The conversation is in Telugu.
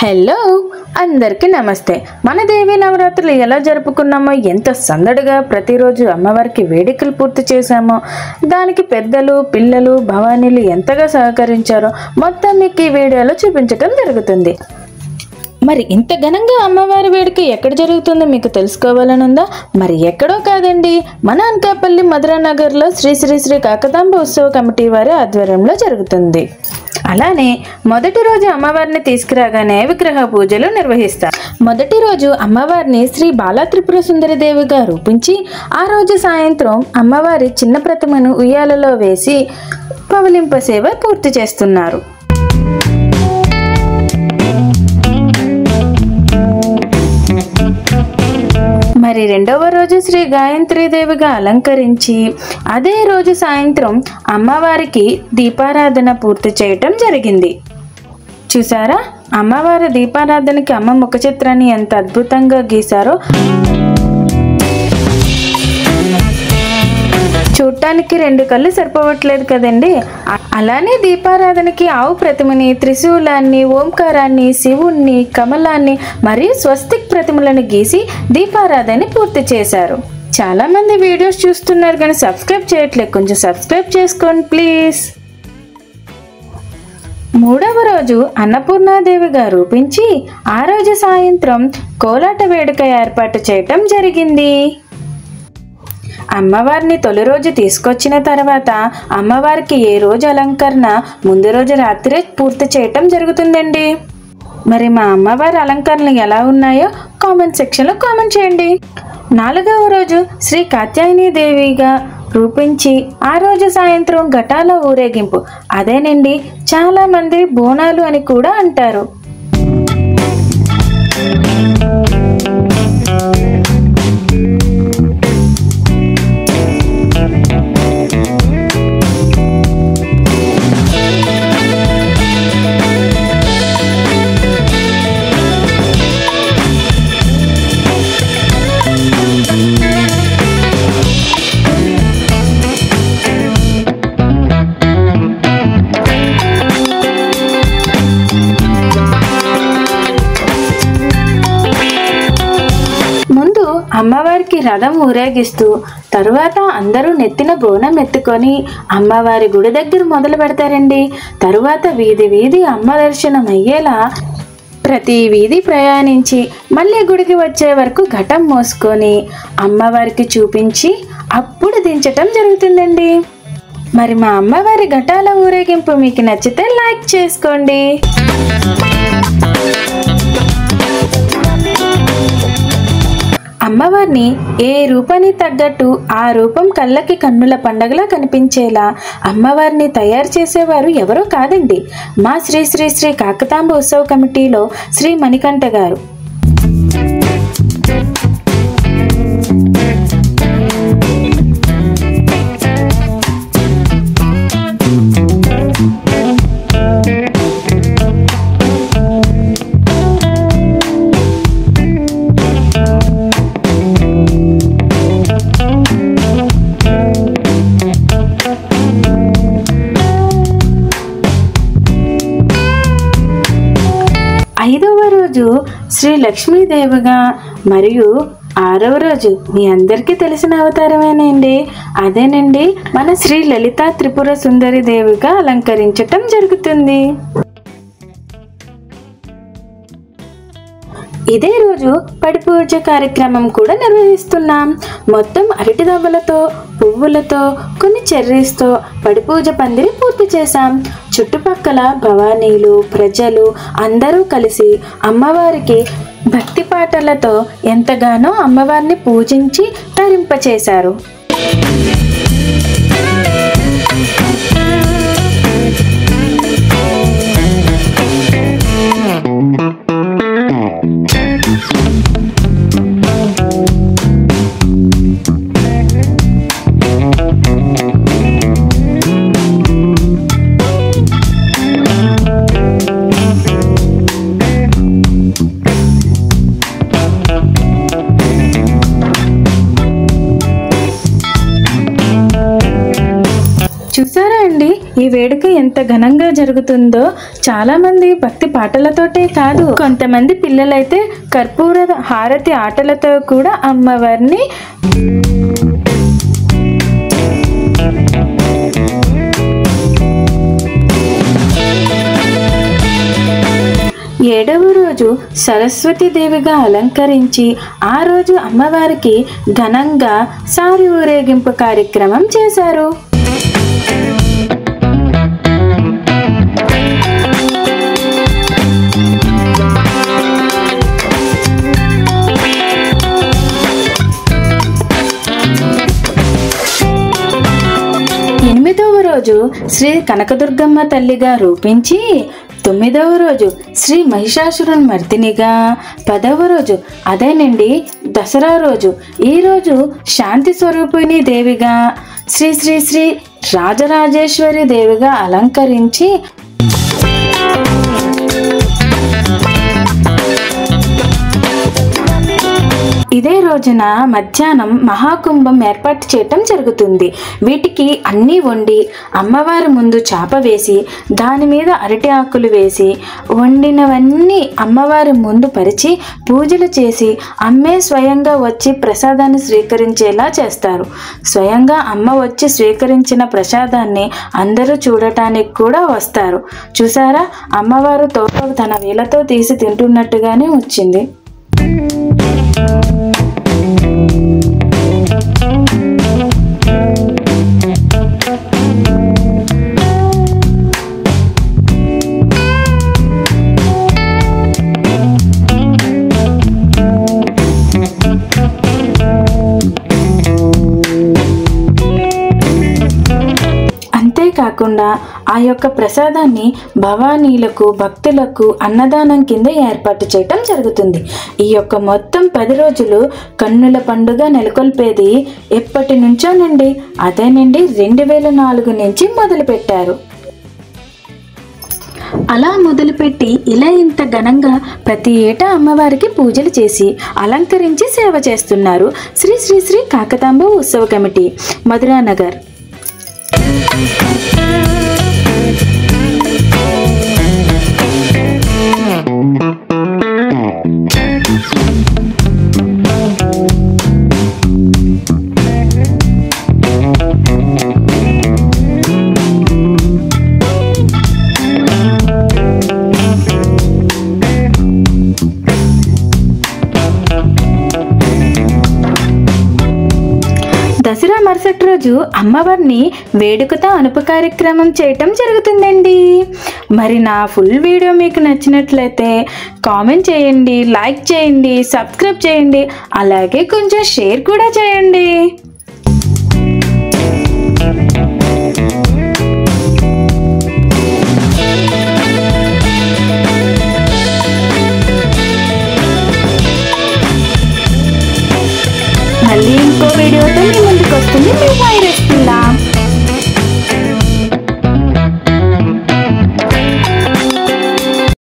హలో అందరికీ నమస్తే. మన దేవి నవరాత్రులు ఎలా జరుపుకున్నామో, ఎంత సందడిగా ప్రతిరోజు అమ్మవారికి వేడుకలు పూర్తి చేశామో, దానికి పెద్దలు పిల్లలు భవానీలు ఎంతగా సహకరించారో మొత్తం మీకు ఈ వీడియోలో చూపించడం జరుగుతుంది. మరి ఇంత ఘనంగా అమ్మవారి వేడుక ఎక్కడ జరుగుతుందో మీకు తెలుసుకోవాలనుందా? మరి ఎక్కడో కాదండి, మన అనకాపల్లి మధురానగర్లో శ్రీ శ్రీ శ్రీ కాకతాంబ ఉత్సవ కమిటీ వారి ఆధ్వర్యంలో జరుగుతుంది. అలానే మొదటి రోజు అమ్మవారిని తీసుకురాగానే విగ్రహ పూజలు నిర్వహిస్తారు. మొదటి రోజు అమ్మవారిని శ్రీ బాలా త్రిపుర సుందరి దేవిగా రూపించి, ఆ రోజు సాయంత్రం అమ్మవారి చిన్న ప్రతిమను ఉయ్యాలలో వేసి పవలింప సేవ పూర్తి చేస్తున్నారు. మరి రెండవ రోజు శ్రీ గాయత్రీదేవిగా అలంకరించి అదే రోజు సాయంత్రం అమ్మవారికి దీపారాధన పూర్తి చేయటం జరిగింది. చూసారా, అమ్మవారి దీపారాధనకి అమ్మ ముఖ చిత్రాన్ని ఎంత అద్భుతంగా గీశారో. చూడటానికి రెండు కళ్ళు సరిపోవట్లేదు కదండి. అలానే దీపారాధనకి ఆవు ప్రతిమని, త్రిశూలాన్ని, ఓంకారాన్ని, శివుణ్ణి, కమలాన్ని మరియు స్వస్తిక్ ప్రతిమలను గీసి దీపారాధన పూర్తి చేశారు. చాలా మంది వీడియోస్ చూస్తున్నారు కానీ సబ్స్క్రైబ్ చేయట్లేదు, కొంచెం సబ్స్క్రైబ్ చేసుకోండి ప్లీజ్. మూడవ రోజు అన్నపూర్ణాదేవిగా రూపించి ఆ రోజు సాయంత్రం కోలాట వేడుక ఏర్పాటు చేయటం జరిగింది. అమ్మవారిని తొలి రోజు తీసుకొచ్చిన తర్వాత అమ్మవారికి ఏ రోజు అలంకరణ ముందు రోజు రాత్రే పూర్తి చేయటం జరుగుతుందండి. మరి మా అమ్మవారి అలంకరణలు ఎలా ఉన్నాయో కామెంట్ సెక్షన్లో కామెంట్ చేయండి. నాలుగవ రోజు శ్రీ కాత్యాయని దేవిగా రూపించి ఆ రోజు సాయంత్రం ఘటాల ఊరేగింపు, అదేనండి చాలా మంది బోనాలు అని కూడా అంటారు. అమ్మవారికి రథం ఊరేగిస్తూ తరువాత అందరూ నెత్తిన బోనం ఎత్తుకొని అమ్మవారి గుడి దగ్గర మొదలు పెడతారండి. తరువాత వీధి వీధి అమ్మ దర్శనం అయ్యేలా ప్రతి వీధి ప్రయాణించి మళ్ళీ గుడికి వచ్చే వరకు ఘటం మోసుకొని అమ్మవారికి చూపించి అప్పుడు దించటం జరుగుతుందండి. మరి మా అమ్మవారి ఘటాల ఊరేగింపు మీకు నచ్చితే లైక్ చేసుకోండి. అమ్మవారిని ఏ రూపానికి తగ్గట్టు ఆ రూపం కళ్ళకి కన్నుల పండగలా కనిపించేలా అమ్మవారిని తయారు చేసేవారు ఎవరో కాదండి, మా శ్రీ శ్రీ శ్రీ కాకతాంబ ఉత్సవ కమిటీలో శ్రీ మణికంఠ గారు. ఐదవ రోజు శ్రీ లక్ష్మీదేవిగా మరియు ఆరవ రోజు మీ అందరికీ తెలిసిన అవతారమేనండి, అదేనండి మన శ్రీ లలితా త్రిపుర సుందరి దేవిగా అలంకరించటం జరుగుతుంది. ఇదే రోజు పడి పూజ కార్యక్రమం కూడా నిర్వహిస్తున్నాం. మొత్తం అరటి దవ్వలతో, పువ్వులతో, కొన్ని చెర్రీస్తో పడి పూజ పందిరి పూర్తి చేశాం. చుట్టుపక్కల భవానీలు, ప్రజలు అందరూ కలిసి అమ్మవారికి భక్తి పాటలతో ఎంతగానో అమ్మవారిని పూజించి తరింపచేశారు. ఈ వేడుక ఎంత ఘనంగా జరుగుతుందో చాలామంది భక్తి పాటలతోటే కాదు, కొంతమంది పిల్లలైతే కర్పూర హారతి ఆటలతో కూడా అమ్మవారిని ఏడవ రోజు సరస్వతీదేవిగా అలంకరించి ఆ రోజు అమ్మవారికి ఘనంగా సారి ఊరేగింపు కార్యక్రమం చేశారు. ఎనిమిదవ రోజు శ్రీ కనకదుర్గమ్మ తల్లిగా రూపించి, 9వ రోజు శ్రీ మహిషాసురుని మర్దినిగా, 10వ రోజు అదేనండి దసరా రోజు ఈ రోజు శాంతి స్వరూపిణి దేవిగా, శ్రీ శ్రీ శ్రీ రాజరాజేశ్వరి దేవిగా అలంకరించి ఇదే రోజున మధ్యాహ్నం మహాకుంభం ఏర్పాటు చేయటం జరుగుతుంది. వీటికి అన్నీ వండి అమ్మవారి ముందు చాప వేసి దాని మీద అరటి ఆకులు వేసి వండినవన్నీ అమ్మవారి ముందు పరిచి పూజలు చేసి అమ్మే స్వయంగా వచ్చి ప్రసాదాన్ని స్వీకరించేలా చేస్తారు. స్వయంగా అమ్మ వచ్చి స్వీకరించిన ప్రసాదాన్ని అందరూ చూడటానికి కూడా వస్తారు. చూసారా, అమ్మవారు తోట తన వేలతో తీసి తింటున్నట్టుగానే వచ్చింది. అంతేకాకుండా ఆ యొక్క ప్రసాదాన్ని భవానీలకు భక్తులకు అన్నదానం కింద ఏర్పాటు చేయటం జరుగుతుంది. ఈ యొక్క మొత్తం 10 రోజులు కన్నుల పండుగ నెలకొల్పేది ఎప్పటి నుంచోనండి, అదేనండి 2004 నుంచి మొదలుపెట్టారు. అలా మొదలుపెట్టి ఇలా ఇంత ఘనంగా ప్రతి ఏటా అమ్మవారికి పూజలు చేసి అలంకరించి సేవ చేస్తున్నారు శ్రీ శ్రీ శ్రీ కాకతాంబ ఉత్సవ కమిటీ, మధురానగర్. దసరా మరుసటి రోజు అమ్మవారిని వేడుకతో అనుపు కార్యక్రమం చేయటం జరుగుతుందండి. మరి నా ఫుల్ వీడియో మీకు నచ్చినట్లయితే కామెంట్ చేయండి, లైక్ చేయండి, సబ్స్క్రైబ్ చేయండి, అలాగే కొంచెం షేర్ కూడా చేయండి.